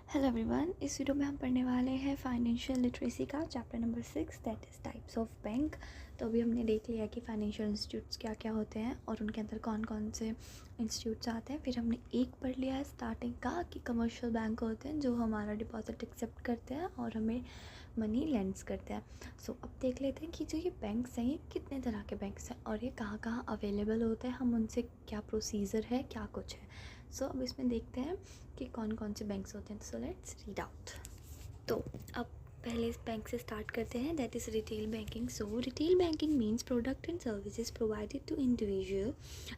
Hello everyone, इस video में हम पढ़ने वाले हैं फाइनेंशियल लिटरेसी का chapter number 6 that is types of bank. तो अभी हमने देख लिया कि फाइनेंशियल इंस्टीट्यूट्स क्या क्या होते हैं और उनके अंदर कौन कौन से इंस्टीट्यूट्स आते हैं। फिर हमने एक पढ़ लिया है स्टार्टिंग का कि कमर्शियल बैंक होते हैं जो हमारा डिपॉजिट एक्सेप्ट करते हैं और हमें मनी लेंड्स करते हैं। सो अब देख लेते हैं कि जो ये बैंक्स हैं ये कितने तरह के बैंक्स हैं और ये कहाँ कहाँ अवेलेबल होते हैं, हम उनसे क्या प्रोसीजर है, क्या कुछ है। सो अब इसमें देखते हैं कि कौन कौन से बैंक्स होते हैं। So let's read out. तो अब पहले इस बैंक से स्टार्ट करते हैं, that is retail banking. So retail banking means product and services provided to individual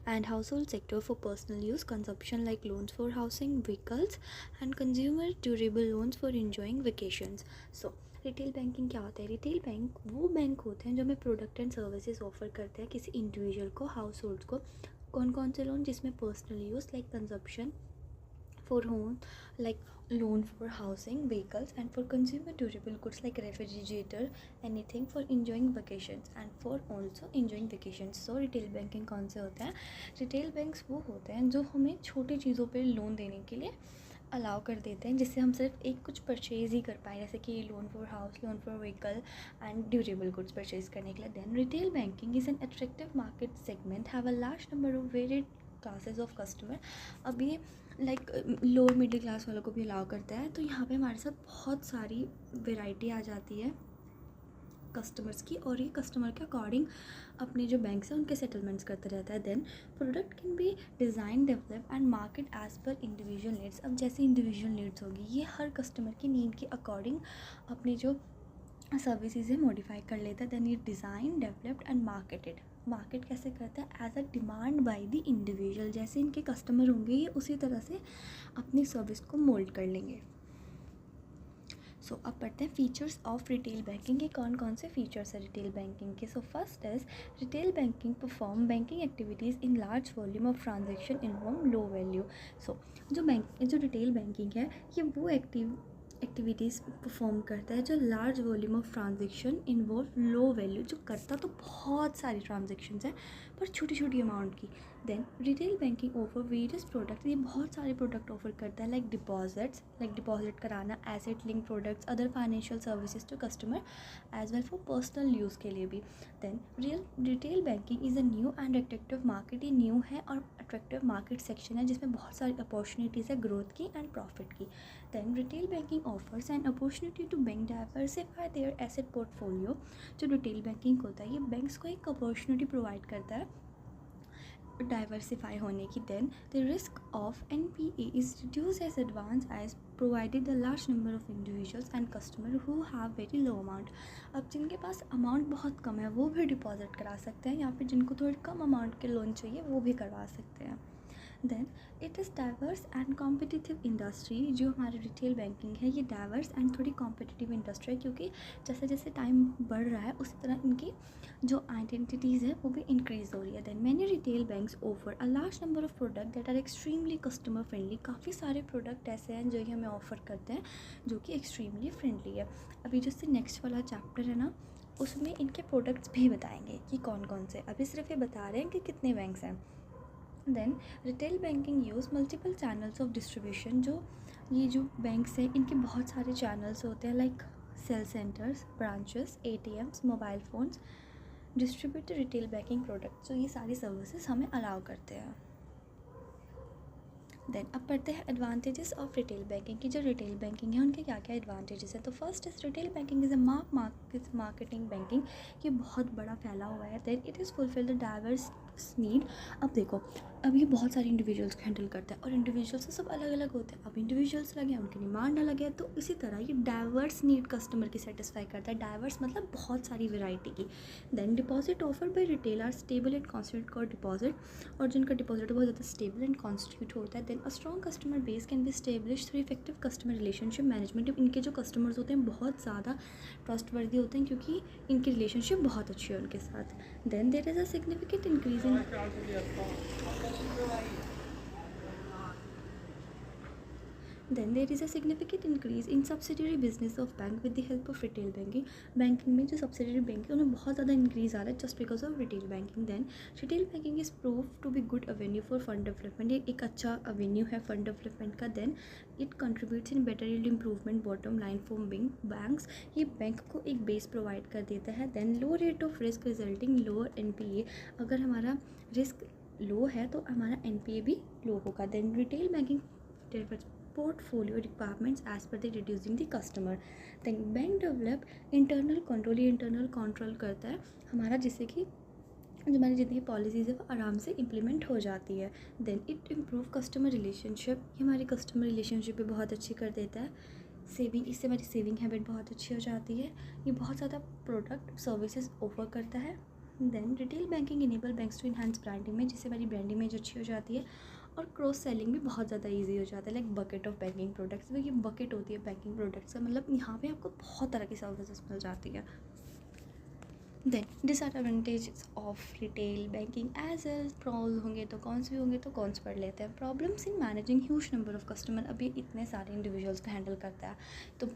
and household sector for personal use consumption like loans for housing vehicles and consumer durable loans for enjoying vacations. So retail banking क्या होता है? Retail bank वो bank होते हैं जो हमें product and services offer करते हैं किसी इंडिविजुअल को, हाउस होल्ड को। कौन कौन से लोन? जिसमें personal use like consumption, for home like loan for housing, vehicles, and for consumer durable goods like refrigerator, anything for enjoying vacations and for also enjoying vacations. So retail banking कौन से होते हैं? retail banks वो होते हैं जो हमें छोटी चीज़ों पे लोन देने के लिए अलाउ कर देते हैं, जिससे हम सिर्फ एक कुछ परचेज़ ही कर पाएँ, जैसे कि loan for house, loan for vehicle and durable goods purchase करने के लिए। Then retail banking is an attractive market segment have a large number of varied classes of customer. अब ये लाइक लोअर मिडिल क्लास वालों को भी allow करता है। तो यहाँ पे हमारे साथ बहुत सारी वेराइटी आ जाती है कस्टमर्स की और ये कस्टमर के अकॉर्डिंग अपने जो बैंक्स हैं उनके सेटलमेंट्स करते रहता है। Then product can be design, develop and market as per individual needs. अब जैसे इंडिविजुअल नीड्स होगी, ये हर कस्टमर की नीड के अकॉर्डिंग अपनी जो सर्विसेज है मॉडिफाई कर लेता है। देन ये design, developed and marketed. Market कैसे करता है? As a demand by the individual. जैसे इनके कस्टमर होंगे ये उसी तरह से अपनी सर्विस को मोल्ड कर लेंगे। सो अब पढ़ते हैं फीचर्स ऑफ रिटेल बैंकिंग के कौन कौन से फीचर्स है रिटेल बैंकिंग के। So first is retail banking perform banking activities in large volume of transaction involve low value. So जो रिटेल बैंकिंग है ये वो एक्टिविटीज़ परफॉर्म करता है जो large volume of transaction involve low value, जो करता तो बहुत सारी ट्रांजेक्शन्स हैं पर छोटी छोटी अमाउंट की। Then retail banking offer various products, ये बहुत सारे प्रोडक्ट ऑफर करता है लाइक डिपॉजिट कराना, asset link products, other financial services to customer as well for personal use के लिए भी। Then retail banking is a new and attractive market. ये न्यू है और अट्रैक्टिव मार्केट सेक्शन है जिसमें बहुत सारी अपॉर्चुनिटीज़ है ग्रोथ की एंड प्रॉफिट की। Then retail banking offers an opportunity to bank diversify their asset portfolio. जो रिटेल बैंकिंग होता है ये बैंक्स को एक अपॉर्चुनिटी प्रोवाइड करता है डाइवर्सिफाई होने की। Then the risk of NPA is reduce as advance as provided the large number of individuals and customer who have very low amount. अब जिनके पास अमाउंट बहुत कम है वो भी डिपॉजिट करा सकते हैं, या फिर जिनको थोड़ी कम अमाउंट के लोन चाहिए वो भी करवा सकते हैं। Then it is diverse and competitive industry. जो हमारी रिटेल बैंकिंग है ये डाइवर्स एंड थोड़ी कॉम्पिटिटिव इंडस्ट्री है, क्योंकि जैसे जैसे टाइम बढ़ रहा है उसी तरह इनकी जो आइडेंटिटीज़ है वो भी इंक्रीज़ हो रही है। Then many retail banks offer a large number of product that are extremely customer friendly. काफ़ी सारे प्रोडक्ट ऐसे हैं जो ये हमें ऑफ़र करते हैं जो कि एक्सट्रीमली फ्रेंडली है। अभी जैसे नेक्स्ट वाला चैप्टर है ना, उसमें इनके प्रोडक्ट्स भी बताएंगे कि कौन कौन से। अभी सिर्फ ये बता रहे हैं कि कितने बैंक्स हैं। Then retail banking use multiple channels of distribution. ये जो बैंक्स हैं इनके बहुत सारे चैनल्स होते हैं like sale centres, branches, ATMs, mobile phones distribute retail banking product. तो ये सारी सर्विसेज हमें अलाउ करते हैं। देन अब पढ़ते हैं एडवांटेजेस ऑफ रिटेल बैंकिंग की। जो रिटेल बैंकिंग है उनके क्या क्या एडवांटेजेस हैं। तो first is retail banking is a marketing banking. ये बहुत बड़ा फैला हुआ है। Then it is fulfil the diverse need. अब देखो, अब ये बहुत सारे इंडिविजुअल्स को हैंडल करता है और इंडिविजुअल्स तो सब अलग अलग होते हैं। अब इंडिविजुअल्स अलग हैं, उनकी डिमांड अलग है, तो इसी तरह ये डाइवर्स नीड कस्टमर की सेटिस्फाई करता है। डाइवर्स मतलब बहुत सारी वेराइटी की। Then deposit offer by retail are stable and constitute का डिपॉजिट, और जिनका डिपॉजिट बहुत ज़्यादा स्टेबल एंड कॉन्स्टिट्यूट होता है। Then a strong customer base can be establish through effective customer relationship management. इनके जो कस्टमर्स होते हैं बहुत ज़्यादा ट्रस्टवर्दी होते हैं क्योंकि इनकी रिलेशनशिप बहुत अच्छी है उनके साथ। Then there is a significant increase in then there is a significant increase in subsidiary business of bank with the help of retail banking. Banking में जो सब्सिडरी बैंक है उनमें बहुत ज़्यादा इंक्रीज आ रहा है just because of retail banking. Then retail banking is prove to be good avenue for fund development, ये एक अच्छा अवेन्यू है फंड डेवलपमेंट का। Then it contributes in better yield improvement bottom line for banks, ये bank को एक base provide कर देता है। Then low rate of risk resulting lower NPA, अगर हमारा रिस्क लो है तो हमारा NPA भी लो होगा। Then retail banking portfolio requirements as per the reducing the customer. Then bank develop internal control, ये इंटरनल कंट्रोल करता है हमारा, जिससे कि जो हमारी जितनी पॉलिसीज़ है वो आराम से इम्प्लीमेंट हो जाती है। Then it improve customer relationship, ये हमारी कस्टमर रिलेशनशिप भी बहुत अच्छी कर देता है। सेविंग, इससे हमारी सेविंग हैबिट बहुत अच्छी हो जाती है। ये बहुत ज़्यादा प्रोडक्ट सर्विसेज ऑफर करता है। Then retail banking enable banks to enhance brand image, जिससे हमारी ब्रांड इमेज अच्छी हो जाती है और क्रॉस सेलिंग भी बहुत ज़्यादा इजी हो जाता है। Like bucket of banking products, ये बकेट होती है बैंकिंग प्रोडक्ट्स का, मतलब यहाँ पे आपको बहुत तरह की सर्विसेज मिल जाती है। Then disadvantages of retail banking as well, problem होंगे तो कॉन्स भी होंगे, तो कॉन्स पढ़ लेते हैं। Problems in managing huge number of customer, अभी इतने सारे इंडिविजुअल्स को हैंडल करता है तो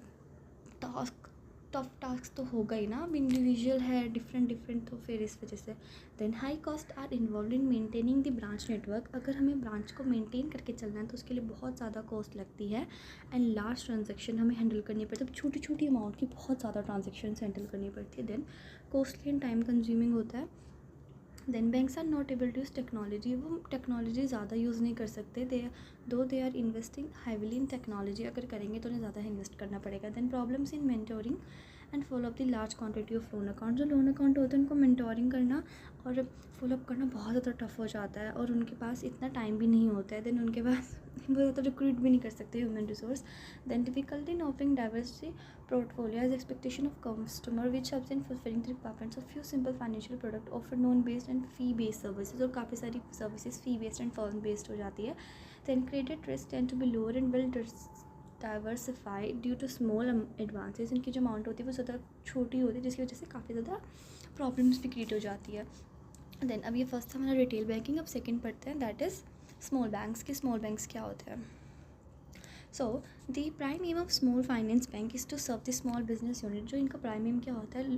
टफ टास्क तो होगा ही ना, अब इंडिविजुअल है डिफरेंट, तो फिर इस वजह से। Then high cost are involve in maintaining the branch network, अगर हमें ब्रांच को मेंटेन करके चलना है तो उसके लिए बहुत ज़्यादा कॉस्ट लगती है। एंड लार्ज ट्रांजेक्शन हमें हैंडल करनी पड़ती है, छोटी छोटी अमाउंट की बहुत ज़्यादा ट्रांजेक्शन हैंडल करनी पड़ती है। Then costly and time consuming होता है। Then banks are not able to use technology, वो टेक्नोलॉजी ज़्यादा यूज़ नहीं कर सकते। They are investing heavily in technology, अगर करेंगे तो उन्हें ज़्यादा इन्वेस्ट करना पड़ेगा। Then problems in mentoring and follow up the large quantity of loan account, जो लोन अकाउंट होते हैं उनको मेंटोरिंग करना और फॉलोअप करना बहुत ज़्यादा टफ हो जाता है और उनके पास इतना टाइम भी नहीं होता है। देन उनके पास वो ज़्यादा रिक्रूट भी नहीं कर सकते human resource. Then difficulty in offering diversity portfolio as expectation of customer which helps in fulfilling the requirements of few simple financial product offer known based and fee based services, और काफ़ी सारी services fee based and firm based हो जाती है। then credit risk tend to be lower and well diversified due to small advances, इनकी जो amount होती है वो ज़्यादा छोटी होती है जिसकी वजह से काफ़ी ज़्यादा प्रॉब्लम्स भी क्रिएट हो जाती है। देन अब ये फर्स्ट था हमारा रिटेल बैंकिंग, अब सेकेंड पढ़ते हैं दैट इज़ स्मॉल बैंक्स के। स्मॉल बैंक्स क्या होते हैं? So the prime aim of small finance bank is to serve the small business unit, जो इनका प्राइम एम क्या होता है,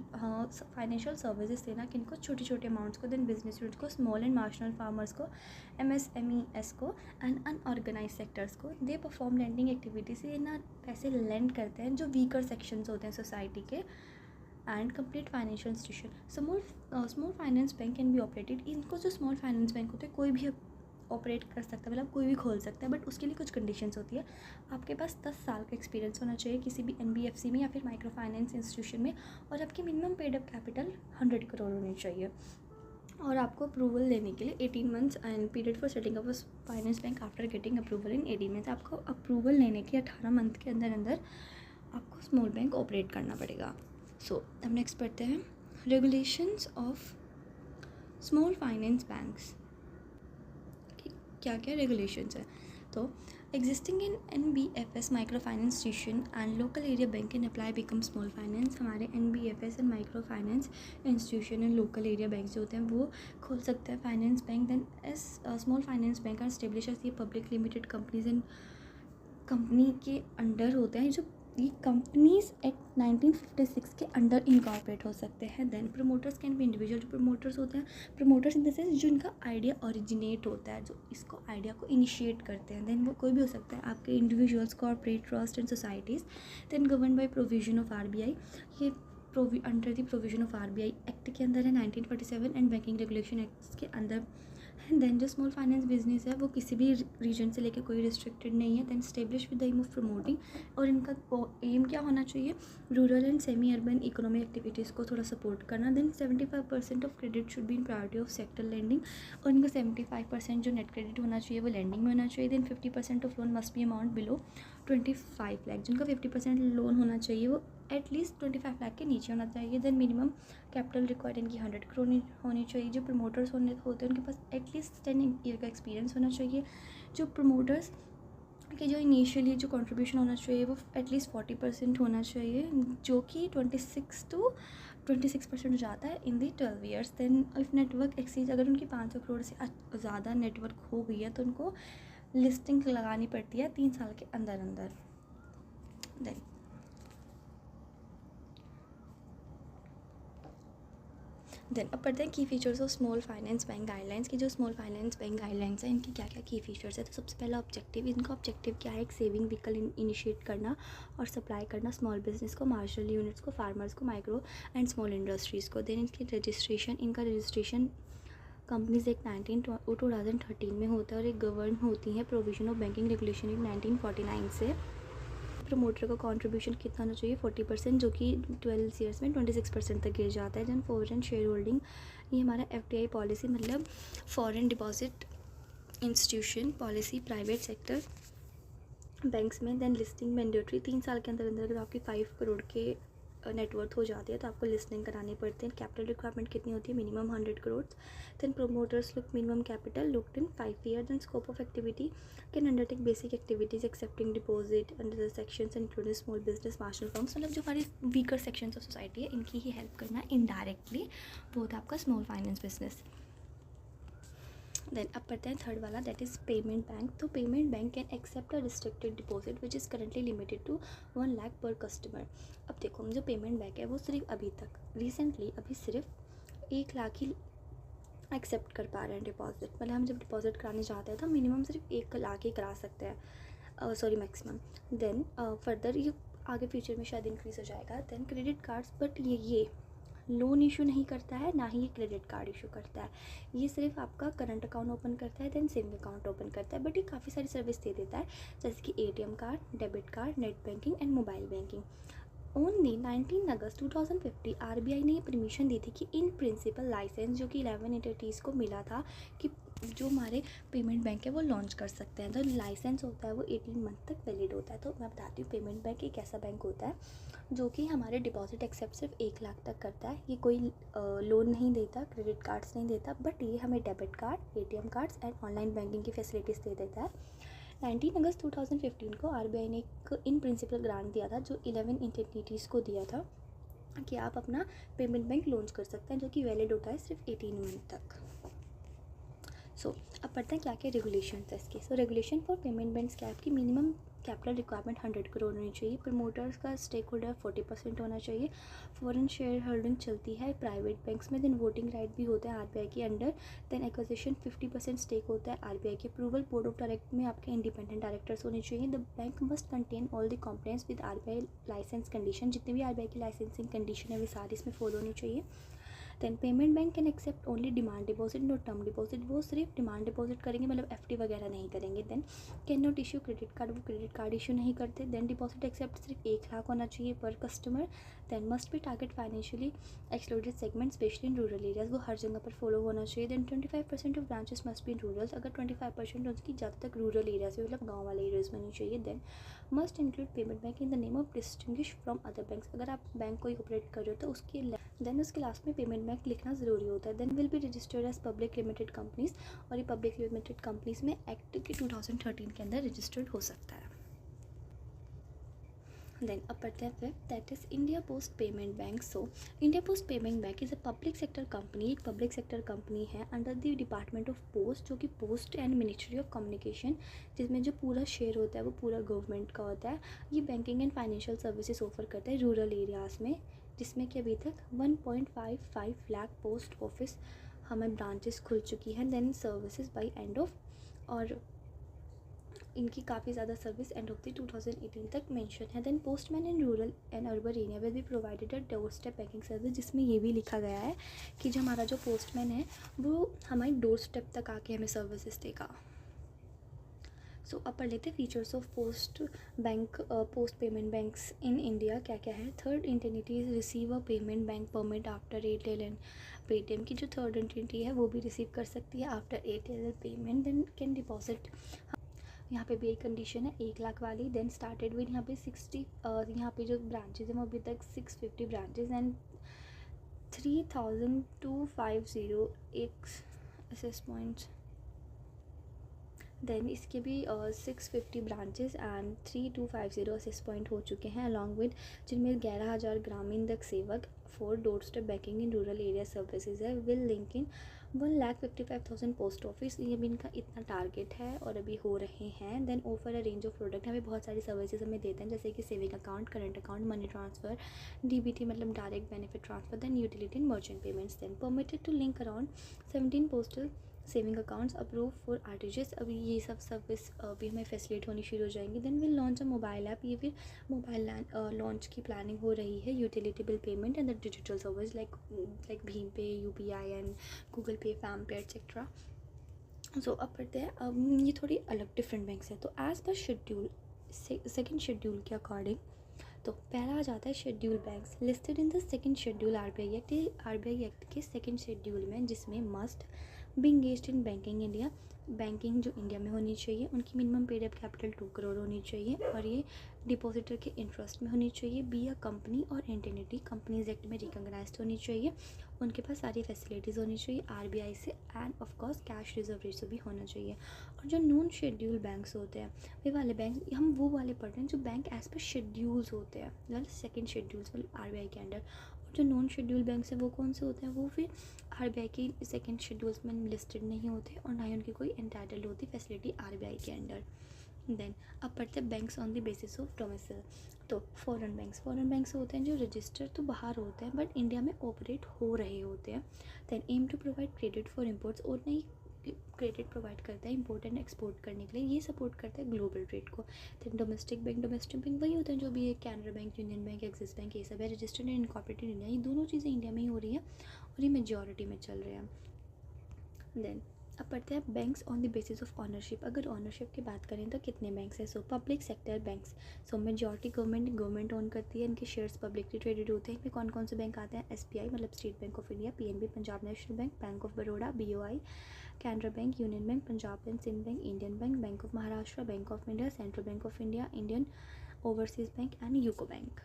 फाइनेंशियल सर्विसेज देना किनको, छोटे छोटे अमाउंट्स को। देन बिजनेस यूनिट को, स्मॉल एंड मार्जिनल फार्मर्स को, MSMEs को एंड अनऑर्गेनाइज सेक्टर्स को। दे परफॉर्म लैंडिंग एक्टिविटीज़, ये ना पैसे लेंड करते हैं जो वीकर सेक्शंस होते हैं सोसाइटी के। And complete financial institution, small finance bank can be operated, इनको जो स्मॉल फाइनेंस बैंक होते हैं कोई भी ऑपरेट कर सकता है, मतलब कोई भी खोल सकता है, बट उसके लिए कुछ कंडीशंस होती है। आपके पास 10 साल का एक्सपीरियंस होना चाहिए किसी भी NBFC में या फिर माइक्रो फाइनेंस इंस्टीट्यूशन में, और आपकी minimum paid up capital 100 crore होनी चाहिए। और आपको अप्रूवल लेने के लिए 18 months and period for setting up finance bank after getting approval in 18 months, आपको अप्रूवल लेने के 18 मंथ के अंदर अंदर आपको स्मॉल बैंक ऑपरेट करना पड़ेगा। सो अब नेक्स्ट पढ़ते हैं regulations of small finance banks, क्या क्या रेगुलेशंस है। तो existing in NBFS micro finance institution and local area bank can apply become small finance, हमारे NBFS and micro finance institution and local area bank जो होते हैं वो खोल सकते हैं finance bank. Then as small finance bank are establish as ये public limited companies and company के अंडर होते हैं, जो ये कंपनीज एक्ट 1956 के अंडर इनकॉर्पोरेट हो सकते हैं। Then promoters can be individual, जो प्रमोटर्स होते हैं, प्रमोटर्स इन द सेंस जो इनका आइडिया ओरिजिनेट होता है, जो इसको आइडिया को इनिशिएट करते हैं। देन वो कोई भी हो सकता है, आपके individuals, corporate, trust and societies. Then govern by provision of RBI, ये under the provision of RBI act के अंदर है 1947 एंड बैंकिंग रेगुलेशन एक्ट के अंदर। एंड देन जो स्मॉल फाइनेंस बिजनेस है वो किसी भी रीजन से लेकर कोई रिस्ट्रिक्टेड नहीं है। Then establish with the aim of promoting, और इनका एम क्या होना चाहिए, rural and semi urban economic activities को थोड़ा सपोर्ट करना। Then 75% of credit should be in priority of sector lending, और इनका 75% जो नेट क्रेडिट होना चाहिए वो लैंडिंग में होना चाहिए। Then 50% of loan must be amount below 25 lakh, जिनका 50% लोन होना चाहिए वो एटलीस्ट 25 लाख के नीचे होना चाहिए। देन मिनिमम कैपिटल रिक्वायर्ड इनकी 100 करोड़ होनी चाहिए। जो प्रमोटर्स होते हैं उनके पास एटलीस्ट 10 ईयर का एक्सपीरियंस होना चाहिए। जो प्रमोटर्स के जो इनिशियली जो कंट्रीब्यूशन होना चाहिए वो एटलीस्ट 40% होना चाहिए, जो कि 26% हो जाता है in the 12 years. Then if network exceeds, अगर उनकी 500 करोड़ से ज़्यादा नेटवर्क हो गई है तो उनको लिस्टिंग लगानी पड़ती है 3 साल के अंदर अंदर। देन अब पढ़ते हैं की features of small finance bank guidelines की। जो स्मॉल फाइनेंस बैंक गाइडलाइंस है इनकी क्या क्या की फीचर्स है। तो सबसे पहला ऑब्जेक्टिव, इनका ऑब्जेक्टिव क्या है, एक सेविंग व्हीकल इनिशिएट करना और सप्लाई करना स्मॉल बिजनेस को, मार्जिनल यूनिट्स को, फार्मर्स को, माइक्रो एंड स्मॉल इंडस्ट्रीज़ को। देन इनकी रजिस्ट्रेशन, इनका रजिस्ट्रेशन कंपनीज एक 2013 में होता है और एक गवर्न होती है प्रोविजन ऑफ बैंकिंग रेगुलेशन एक 1949 से। प्रमोटर का कंट्रीब्यूशन कितना होना चाहिए, 40%, जो कि 12 ईयर्स में 26% तक गिर जाता है। देन फॉरेन शेयर होल्डिंग, ये हमारा FDI पॉलिसी मतलब foreign deposit institution policy private sector banks में। देन लिस्टिंग मैंडेटरी, 3 साल के अंदर अंदर अगर आपकी 5 करोड़ के नेटवर्थ हो जाती है तो आपको लिस्टिंग करानी पड़ती है। कैपिटल रिक्वायरमेंट कितनी होती है, minimum 100 crore. Then promoters lock minimum capital locked in 5 year. Then scope of activity, can undertake basic activities excepting deposit under the sections including small business marginal firms, मतलब जो हमारी वीकर सेक्शंस ऑफ सोसाइटी है इनकी ही help करना indirectly, वो होता है आपका स्मॉल फाइनेंस बिजनेस। देन अब पढ़ते हैं थर्ड वाला, दैट इज़ पेमेंट बैंक। तो payment bank can accept a restricted deposit which is currently limited to 1 lakh per customer. अब देखो जो पेमेंट बैंक है वो सिर्फ अभी तक रिसेंटली अभी सिर्फ 1 लाख ही एक्सेप्ट कर पा रहे हैं डिपॉजिट। मतलब हम जब डिपॉजिट कराने जाते हैं तो मिनिमम सिर्फ 1 लाख ही करा सकते हैं, सॉरी मैक्सिमम। देन फर्दर ये आगे फ्यूचर में शायद इंक्रीज़ हो जाएगा। देन क्रेडिट कार्ड्स, बट ये लोन इशू नहीं करता है, ना ही ये क्रेडिट कार्ड इशू करता है। ये सिर्फ आपका करंट अकाउंट ओपन करता है, देन सेविंग अकाउंट ओपन करता है। बट ये काफ़ी सारी सर्विस दे देता है जैसे कि ATM card, debit card, net banking and mobile banking. Only 19 August 2050 RBI ने ये परमिशन दी थी कि इन प्रिंसिपल लाइसेंस जो कि 11 एंटिटीज़ को मिला था कि जो हमारे पेमेंट बैंक है वो लॉन्च कर सकते हैं। तो लाइसेंस होता है वो 18 मंथ तक वैलिड होता है। तो मैं बताती हूँ पेमेंट बैंक एक ऐसा बैंक होता है जो कि हमारे डिपॉजिट एक्सेप्ट सिर्फ 1 लाख तक करता है। ये कोई लोन नहीं देता, क्रेडिट कार्ड्स नहीं देता, बट ये हमें debit card, ATM cards and online banking की फैसिलिटीज़ दे देता है। 19 अगस्त 2015 को RBI ने एक इन प्रिंसिपल ग्रांट दिया था जो 11 एंटिटीज़ को दिया था कि आप अपना पेमेंट बैंक लॉन्च कर सकते हैं, जो कि वैलिड होता है सिर्फ 18 मंथ तक। अब पढ़ते हैं क्या क्या रेगुलेशन है इसके। रेगुलेशन फॉर पेमेंट बैंक्स क्या है, आपकी मिनिमम कैपिटल रिक्वायरमेंट 100 करोड़ होनी चाहिए। प्रमोटर्स का स्टेक होल्डर 40% होना चाहिए। फॉरेन शेयर होल्डिंग चलती है प्राइवेट बैंक्स में। देन वोटिंग राइट भी होता है RBI के अंडर। देन एक्विजिशन 50% स्टेक होता है RBI के अप्रूवल। बोर्ड ऑफ डायरेक्टर में आपके इंडिपेंडेंट डायरेक्टर्स होने चाहिए। The bank must contain all the complaints with RBI licence condition, जितने भी RBI की लाइसेंसिंग कंडीशन है वे सारी इसमें फॉलो होनी चाहिए। Then payment bank can accept only demand deposit, no term deposit, वो सिर्फ डिमांड डिपॉजिट करेंगे, मतलब FD वगैरह नहीं करेंगे। Then can not issue credit card, वो क्रेडिट कार्ड इशू नहीं करते। देन डिपॉजिट एक्सेप्ट सिर्फ 1 लाख होना चाहिए per customer. Then must be target financially excluded segment specially in rural areas, वो हर जगह पर फॉलो होना चाहिए। Then 25% of branches must be in rural, अगर 25% उसकी ज़्यादा तक रूरल एरियाज में मतलब गाँव वाले एरियाज में होनी चाहिए। Then must include payment bank in the name of distinguish from other banks, अगर आप बैंक कोई ऑपरेट कर रहे हो तो उसके उसके लास्ट में पेमेंट बैंक लिखना ज़रूरी होता है। Then will be registered as public limited companies, और ये पब्लिक लिमिटेड कंपनीज में एक्ट के 2013 के अंदर रजिस्टर्ड हो सकता है। देन अब पढ़ते हैं फिर, that is India post payment bank. India post payment bank is a public sector company, एक पब्लिक सेक्टर कंपनी है under the department of post, जो कि post and ministry of communication, जिसमें जो पूरा शेयर होता है वो पूरा गवर्नमेंट का होता है। ये banking and financial services offer करता है रूरल एरियाज़ में, जिसमें कि अभी तक 1.55 लाख पोस्ट ऑफिस हमें ब्रांचेस खुल चुकी हैं। Then services by end of, और इनकी काफ़ी ज़्यादा सर्विस एंड ऑफ द 2018 तक मेंशन है। Then postman in rural and urban area will be provided a door step banking service, जिसमें ये भी लिखा गया है कि जो हमारा जो पोस्टमैन है वो हमारी डोर स्टेप तक आके हमें सर्विसेज देगा। अब पढ़ लेते हैं features of post payment banks in India क्या क्या है। Third entities receive a payment bank permit after Airtel and Paytm, की जो थर्ड एंटिटी है वो भी रिसीव कर सकती है after Airtel payment. Then can deposit, यहाँ पे भी एक कंडीशन है 1 लाख वाली। देन स्टार्टेड विद यहाँ पे 60, यहाँ पे जो ब्रांचेज हैं वो अभी तक 650 branches and 3250 access points. Then इसके भी 650 ब्रांचेस एंड 3250 असेस पॉइंट हो चुके हैं अलॉन्ग विद, जिनमें 11,000 ग्रामीण तक सेवक, 4 door step banking in rural area services है, will link in 1,55,000 post office, ये भी इनका इतना टारगेट है और अभी हो रहे हैं। Then offer a range of product, हमें बहुत सारी सर्विसेज हमें देते हैं जैसे कि saving account, current account, money transfer, DBT मतलब direct benefit transfer, then utility and merchant payments. Then permitted to link around 17 postal saving accounts approve for RTGS, अभी ये सब सर्विस अभी हमें फैसिलिट होनी शुरू हो जाएंगी। Then will launch a mobile app, ये फिर मोबाइल लॉन्च की प्लानिंग हो रही है। Utility bill payment and the digital service like भीम pay, UPI and Google Pay, Fam Pay etcetera. So अब पढ़ते हैं, अब ये थोड़ी अलग डिफरेंट बैंक्स हैं। तो as per schedule second schedule के अकॉर्डिंग तो पहला आ जाता है schedule banks listed in the second schedule RBI act, RBI act के सेकंड शेड्यूल में, जिसमें must be engaged in banking India, banking जो इंडिया में होनी चाहिए, उनकी minimum paid up capital 2 crore होनी चाहिए और ये डिपॉजिटर के इंटरेस्ट में होनी चाहिए, बी अ कंपनी और एंटिटी, कंपनीज एक्ट में रिकॉग्नाइज्ड होनी चाहिए, उनके पास सारी फैसिलिटीज़ होनी चाहिए आरबीआई से, end of course cash reserve ratio भी होना चाहिए। और जो नॉन शेड्यूल बैंक्स होते हैं, वे वाले बैंक हम वो वाले पढ़ रहे हैं जो बैंक एज पर शेड्यूल्स होते हैं, मतलब सेकेंड शेड्यूल्स आरबीआई के अंडर। और जो नॉन शेड्यूल बैंक्स हैं वो कौन से होते हैं, वो फिर आरबीआई की सेकेंड शेड्यूल्स में लिस्टेड नहीं होते और ना ही उनकी कोई एंटाइटल्ड होती फैसिलिटी आरबीआई के अंडर। देन अब पढ़ते हैं banks on the basis of domicile. तो फॉरेन बैंक्स होते हैं जो रजिस्टर तो बाहर होते हैं बट इंडिया में ऑपरेट हो रहे होते हैं। Then aim to provide credit for imports, और नहीं क्रेडिट प्रोवाइड करता है इम्पोर्ट एंड एक्सपोर्ट करने के लिए, ये सपोर्ट करता है ग्लोबल ट्रेड को। देन डोमेस्टिक बैंक वही होते हैं जो भी है Canara bank, union bank, axis bank, ये सब है रजिस्टर्ड एंड इनकॉर्पोरेटेड इंडिया, ये दोनों चीज़ें इंडिया में ही हो रही है और ये मेजॉरिटी में चल रहे हैं। देन अब पढ़ते हैं banks on the basis of ownership. अगर ऑनरशिप की बात करें तो कितने बैंक्स हैं, सो पब्लिक सेक्टर बैंक्स, सो मेजॉरिटी गवर्नमेंट ओन करती है, इनके शेयर्स पब्लिकली ट्रेडेड होते हैं। इनमें कौन कौन से बैंक आते हैं, एसबीआई मतलब State Bank of India, PNB Punjab National Bank, bank of Baroda BOI, Canara bank, union bank, Punjab bank, Sind bank, Indian bank, bank of Maharashtra, bank of India, central bank of India, Indian overseas bank and UCO bank.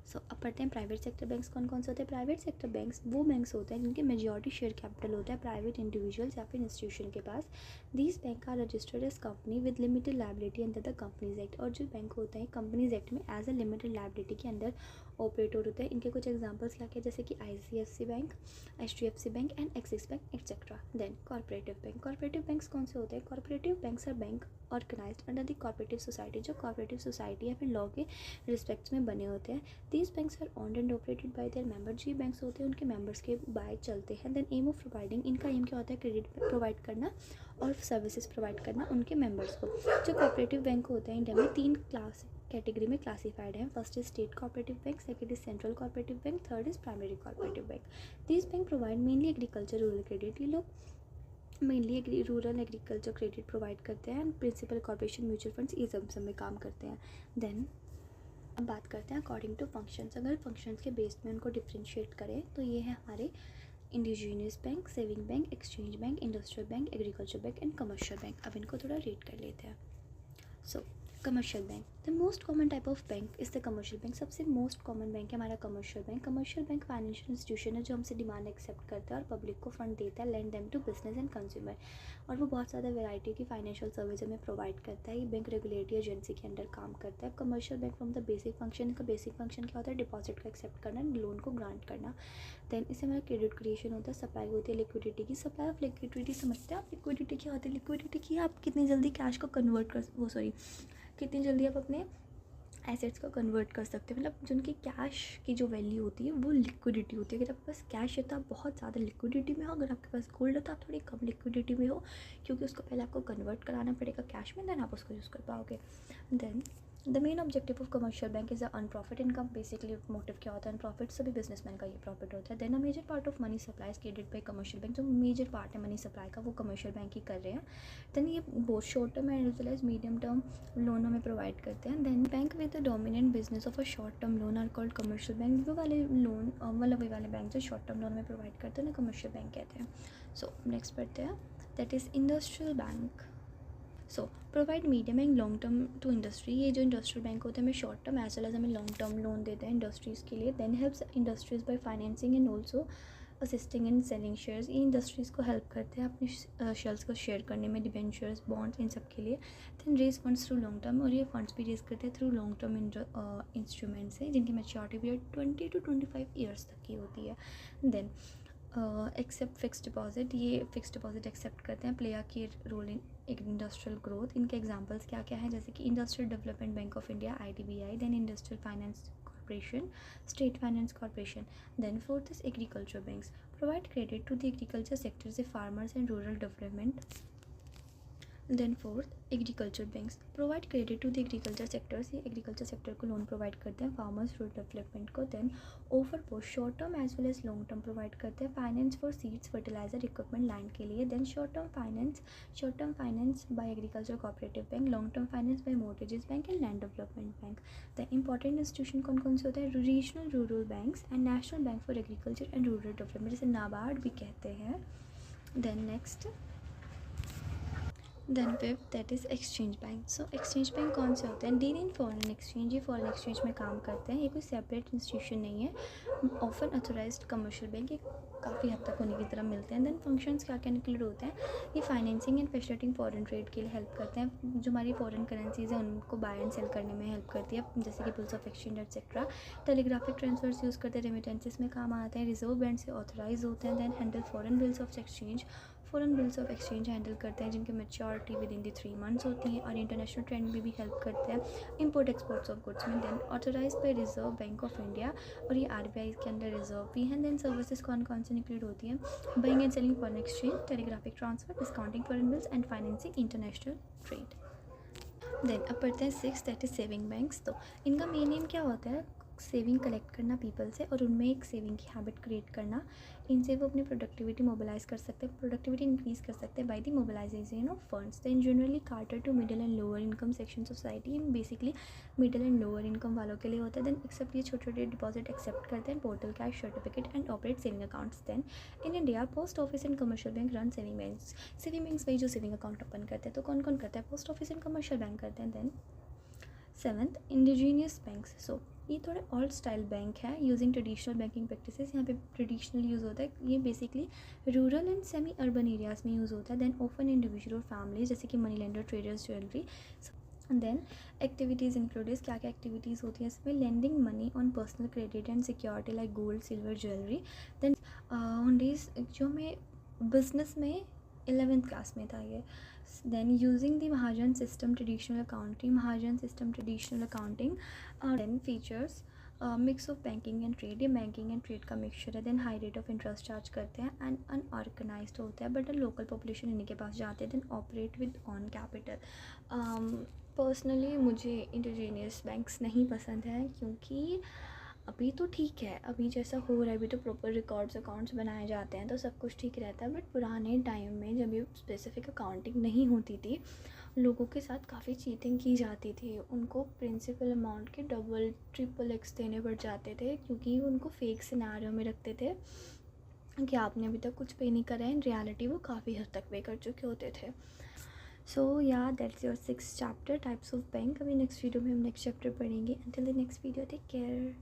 So अब पढ़ते हैं private sector banks कौन कौन से होते हैं। Private sector banks वो banks होते हैं जिनके मेजॉरिटी शेयर कैपिटल होता है प्राइवेट इंडिविजुअल्स या फिर इंस्टीट्यूशन के पास। These bank are registered as company with limited liability under the companies act, और जो बैंक होते हैं कंपनीज एक्ट में एज अ लिमिटेड लायबिलिटी के अंदर ऑपरेटर होते हैं। इनके कुछ एग्जांपल्स क्या क्या, जैसे कि ICICI bank, HDFC bank and Axis bank etcetera. Then cooperative banks कौन से होते हैं, cooperative banks are bank organised under the cooperative society, जो कॉर्पोरेटिव सोसाइटी या फिर लॉ के रिस्पेक्ट्स में बने होते हैं। These banks are owned and operated by their member, जी बैंक्स होते हैं उनके मेंबर्स के बाय चलते हैं। देन एम ऑफ प्रोवाइडिंग, इनका एम क्या होता है, क्रेडिट प्रोवाइड करना और सर्विसेज प्रोवाइड करना उनके मेंबर्स को। जो कोऑपरेटिव बैंक होते हैं इंडिया में 3 क्लास कैटेगरी में क्लासीफाइड है। First is state cooperative bank, second is central cooperative bank, third is primary cooperative bank. These bank provide mainly agriculture rural credit, ये लोग mainly rural agriculture credit provide करते हैं and principal corporation mutual funds ये सब में काम करते हैं। देन अब बात करते हैं अकॉर्डिंग टू फंक्शंस। अगर फंक्शंस के बेस में उनको डिफ्रेंशिएट करें तो ये है हमारे indigenous bank, saving bank, exchange bank, industrial bank, agriculture bank and commercial bank. अब इनको थोड़ा रेट कर लेते हैं। सो commercial bank, the most common type of bank is the commercial bank, सबसे मोस्ट कॉमन बैंक है हमारा commercial bank. Commercial bank financial institution है जो हमसे डिमांड एक्सेप्ट करता है और पब्लिक को फंड देता है, lend them to business and consumer, और वो बहुत ज़्यादा वैरायटी की फाइनेंशियल सर्विस हमें प्रोवाइड करता है। ये बैंक रेगुलेटरी एजेंसी के अंडर काम करता है। Commercial bank from the basic function, का बेसिक फंक्शन क्या होता है, डिपॉजिट का एक्सेप्ट करना, लोन को ग्रांट करना। देन इससे हमारा क्रेडिट क्रिएशन होता है, सप्लाई होती है लिक्विडिटी की, सप्लाई ऑफ लिक्विडिटी समझते हैं आप, लिक्विडिटी क्या होती है, लिक्विडिटी की आप कितनी जल्दी कैश को कन्वर्ट कर कितनी जल्दी आप अपने एसेट्स को कन्वर्ट कर सकते हैं, मतलब जिनकी कैश की जो वैल्यू होती है वो लिक्विडिटी होती है। अगर आपके पास कैश है तो आप बहुत ज़्यादा लिक्विडिटी में हो, अगर आपके पास गोल्ड है तो आप थोड़ी कम लिक्विडिटी में हो, क्योंकि उसको पहले आपको कन्वर्ट कराना पड़ेगा कैश में, देन आप उसको यूज़ कर पाओगे। Then the main objective of commercial bank is the earn profit income, basically motive क्या होता है अनप्रॉफिट, सभी बिजनेसमैन का ये प्रॉफिट होता है। Then a major part of money supply is credit by commercial bank, जो मेजर पार्ट है मनी सप्लाई का वो कमर्शियल बैंक ही कर रहे हैं। देन ये बहुत short term and as well as medium term loan हमें प्रोवाइड करते हैं। Then bank with the dominant business of a short term loan are called commercial bank, वो वाले लोन मतलब वे वाले बैंक जो शॉर्ट टर्म लोन में प्रोवाइड करते हैं ना कमर्शियल बैंक कहते हैं। सो नेक्स्ट पढ़ते हैं, that is industrial bank. So provide medium and long term to industry, ये जो इंडस्ट्रियल बैंक होते हैं हमें short term as well as हमें लॉन्ग टर्म लोन देते हैं इंडस्ट्रीज़ के लिए। Then helps industries by financing and also assisting in selling shares, ये इंडस्ट्रीज़ को हेल्प करते हैं अपने शेयर्स को शेयर करने में, डिबेंचर्स, बॉन्ड्स, इन सब के लिए। Then raise funds through long term, और ये फंड्स भी रेज करते हैं थ्रू लॉन्ग टर्म इंस्ट्रूमेंट्स हैं जिनकी मैच्योरिटी पीरियड 20 to 25 ईयर्स तक की होती है। देन एक्सेप्ट फिक्स डिपॉजिट, ये फिक्स डिपॉजिट एक्सेप्ट करते हैं, play a key role in industrial growth. इनके एग्जांपल्स क्या क्या हैं, जैसे कि industrial development bank of India IDBI, then industrial finance corporation, state finance corporation. Then fourth is agriculture banks, provide credit to the agriculture sector से farmers and rural development. Then fourth agriculture banks, provide credit to the agriculture sector से agriculture sector को loan provide करते हैं, farmers rural development को। Then offer both short term as well as long term provide करते हैं, finance for seeds, fertiliser, equipment, land के लिए। Then short term finance by agriculture cooperative bank, long term finance by mortgages bank and land development bank. The important institution कौन कौन से होते हैं, regional rural banks and national bank for agriculture and rural development, जिसे नाबार्ड भी कहते हैं। Then next, then fifth that is exchange bank. So exchange bank कौन से होते हैं, डील इन फॉरेन एक्सचेंज, ये फॉरेन एक्सचेंज में काम करते हैं, ये कोई सेपरेट इंस्टीट्यूशन नहीं है। ऑफन अथोराइज्ड कमर्शियल बैंक, ये काफ़ी हद तक उन्हीं की तरह मिलते हैं। देन फंक्शंस क्या क्या इंक्लूड होते हैं, ये financing and facilitating foreign trade के लिए हेल्प करते हैं, जो हमारी फॉरेन करेंसीज हैं उनको बाय एंड सेल करने में हेल्प करती है, जैसे कि bills of exchange etcetera. Telegraphic transfers use करते हैं, रेमिटेंसेस में काम आते हैं, रिजर्व बैंक से ऑथराइज होते हैं। Then handle foreign bills of exchange, foreign bills of exchange handle करते हैं जिनकी maturity within the 3 months होती है, और इंटरनेशनल ट्रेंड में भी हेल्प करते हैं इंपोर्ट एक्सपोर्ट्स ऑफ गुड्स में। Then authorise by Reserve Bank of India, और ये RBI के अंडर रिजर्व भी हैं। देन सर्विसेज कौन कौन से इंक्लूड होती हैं, buying and selling foreign exchange, telegraphic transfer, discounting foreign bills and financing international trade. Then अब पढ़ते हैं 6 दैट इज सेविंग बैंक्स। तो इनका मेन एम क्या होता है, सेविंग कलेक्ट करना पीपल से और उनमें एक सेविंग की हैबिट क्रिएट करना। इनसे वो अपनी प्रोडक्टिविटी मोबिलाइज कर सकते हैं, प्रोडक्टिविटी इंक्रीज कर सकते हैं by the mobilisation of funds. Then generally cater to middle and lower income section society, basically middle and lower income वालों के लिए होता है। देन एक्सेप्ट, ये छोटे छोटे डिपॉजिट एक्सेप्ट करते हैं, postal cash certificate and operate saving accounts. Then in India post office and commercial bank run saving banks, saving banks भाई जो सेविंग अकाउंट ओपन करते हैं, तो कौन कौन करता है, post office and commercial bank करते हैं। Then 7th indigenous banks, so ये थोड़े ओल्ड स्टाइल बैंक है यूजिंग ट्रेडिशनल बैंकिंग प्रैक्टिसेस, यहाँ पे ट्रेडिशनल यूज़ होता है, ये basically rural and semi urban areas में यूज़ होता है। देन ओपन इंडिविजुअल और फैमिलीज, जैसे कि money lender, traders, jewellery. Then activities include, क्या क्या एक्टिविटीज़ होती हैं इसमें, lending money on personal credit and security like gold, silver, jewellery. Then days जो मैं बिजनेस में 11th क्लास में था ये। Then using the Mahajan system traditional accounting, Mahajan system traditional accounting. Then features, mix of banking and trade, ये banking and trade का mixture है। Then high rate of interest charge करते हैं एंड अनऑर्गेनाइज्ड होता है, बट लोकल पॉपुलेशन इन्हीं के पास जाते हैं। Then operate with own capital. Personally मुझे इंडिजीनियस बैंक्स नहीं पसंद है, क्योंकि अभी तो ठीक है, अभी जैसा हो रहा है, अभी तो प्रॉपर रिकॉर्ड्स अकाउंट्स बनाए जाते हैं तो सब कुछ ठीक रहता है। बट पुराने टाइम में जब ये स्पेसिफिक अकाउंटिंग नहीं होती थी, लोगों के साथ काफ़ी चीटिंग की जाती थी, उनको प्रिंसिपल अमाउंट के डबल ट्रिपल एक्स देने पड़ जाते थे, क्योंकि उनको फेक सिनेरियो में रखते थे कि आपने अभी तक कुछ पे नहीं करा है, इन रियलिटी वो काफ़ी हद तक पे कर चुके होते थे। सो या that's your 6th chapter types of bank. अभी नेक्स्ट वीडियो में हम नेक्स्ट चैप्टर पढ़ेंगे। Until the next video, take care.